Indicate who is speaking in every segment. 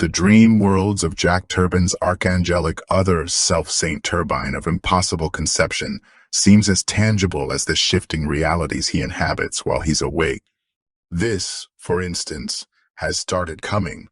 Speaker 1: The dream worlds of Jack Turbine's archangelic other self, Saint Turbine of impossible conception, seems as tangible as the shifting realities he inhabits while he's awake. This, for instance, has started coming.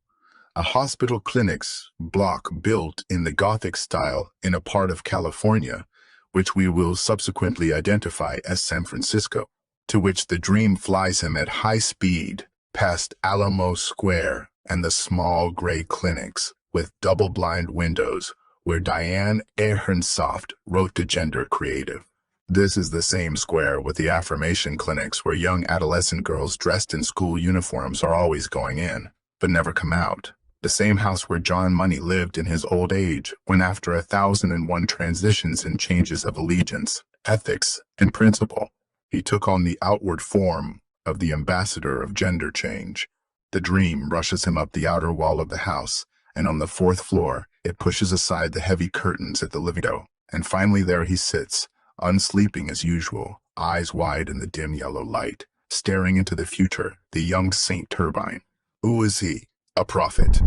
Speaker 1: A hospital clinic's block built in the Gothic style in a part of California, which we will subsequently identify as San Francisco, to which the dream flies him at high speed past Alamo Square and the small gray clinics with double-blind windows where Diane Ehrensoft wrote to Gender Creative. This is the same square with the affirmation clinics where young adolescent girls dressed in school uniforms are always going in, but never come out. The same house where John Money lived in his old age when, after 1,001 transitions and changes of allegiance, ethics, and principle, he took on the outward form of the ambassador of gender change. The dream rushes him up the outer wall of the house, and on the 4th floor, it pushes aside the heavy curtains at the living room, and finally there he sits, unsleeping as usual, eyes wide in the dim yellow light, staring into the future, the young Saint Turbine. Who is he? A prophet,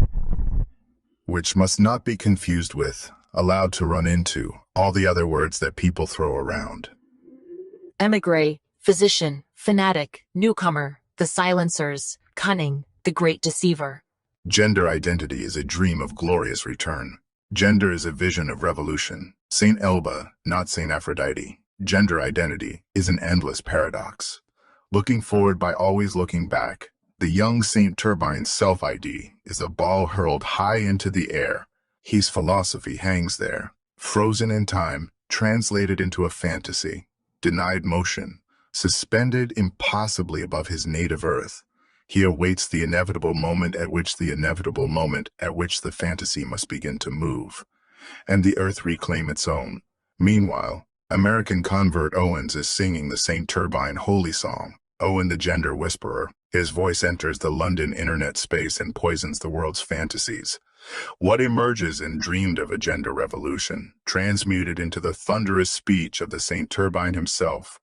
Speaker 1: which must not be confused with, allowed to run into, all the other words that people throw around.
Speaker 2: Emigre, physician, fanatic, newcomer, the silencers, cunning, the great deceiver.
Speaker 1: Gender identity is a dream of glorious return. Gender is a vision of revolution. Saint Elba, not Saint Aphrodite. Gender identity is an endless paradox. Looking forward by always looking back, the young Saint Turbine's self-ID is a ball hurled high into the air. His philosophy hangs there, frozen in time, translated into a fantasy, denied motion, suspended impossibly above his native earth. He awaits the inevitable moment at which the fantasy must begin to move, and the earth reclaim its own. Meanwhile, American convert Owens is singing the Saint Turbine holy song, Owen the Gender Whisperer. His voice enters the London internet space and poisons the world's fantasies. What emerges in dreamed of a gender revolution, transmuted into the thunderous speech of the Saint Turbine himself,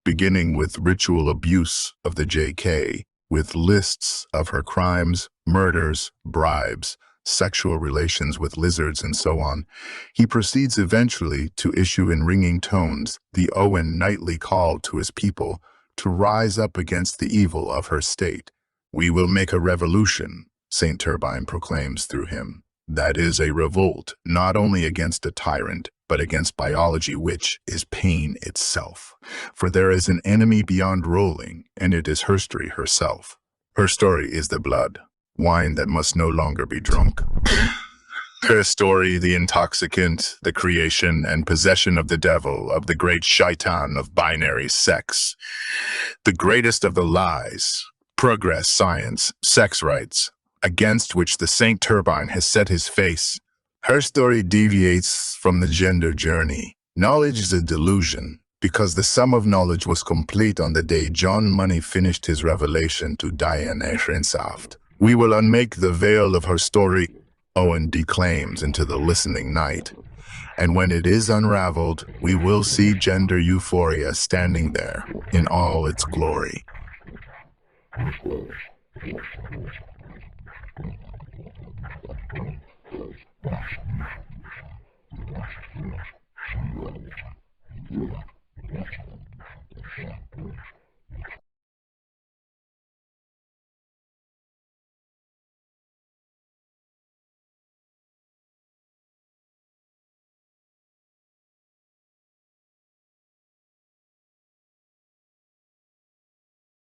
Speaker 1: beginning with ritual abuse of the JK, with lists of her crimes, murders, bribes, sexual relations with lizards, and so on. He proceeds eventually to issue in ringing tones the Owen nightly call to his people to rise up against the evil of her state. We will make a revolution, Saint Turbine proclaims through him. That is a revolt, not only against a tyrant, but against biology, which is pain itself. For there is an enemy beyond rolling, and it is history herself. Her story is the blood, wine that must no longer be drunk. Her story, the intoxicant, the creation and possession of the devil, of the great shaitan of binary sex. The greatest of the lies, progress, science, sex rights, against which the Saint Turbine has set his face. Her story deviates from the gender journey. Knowledge is a delusion, because the sum of knowledge was complete on the day John Money finished his revelation to Diane Ehrensoft. We will unmake the veil of her story, Owen declaims into the listening night. And when it is unraveled, we will see gender euphoria standing there in all its glory.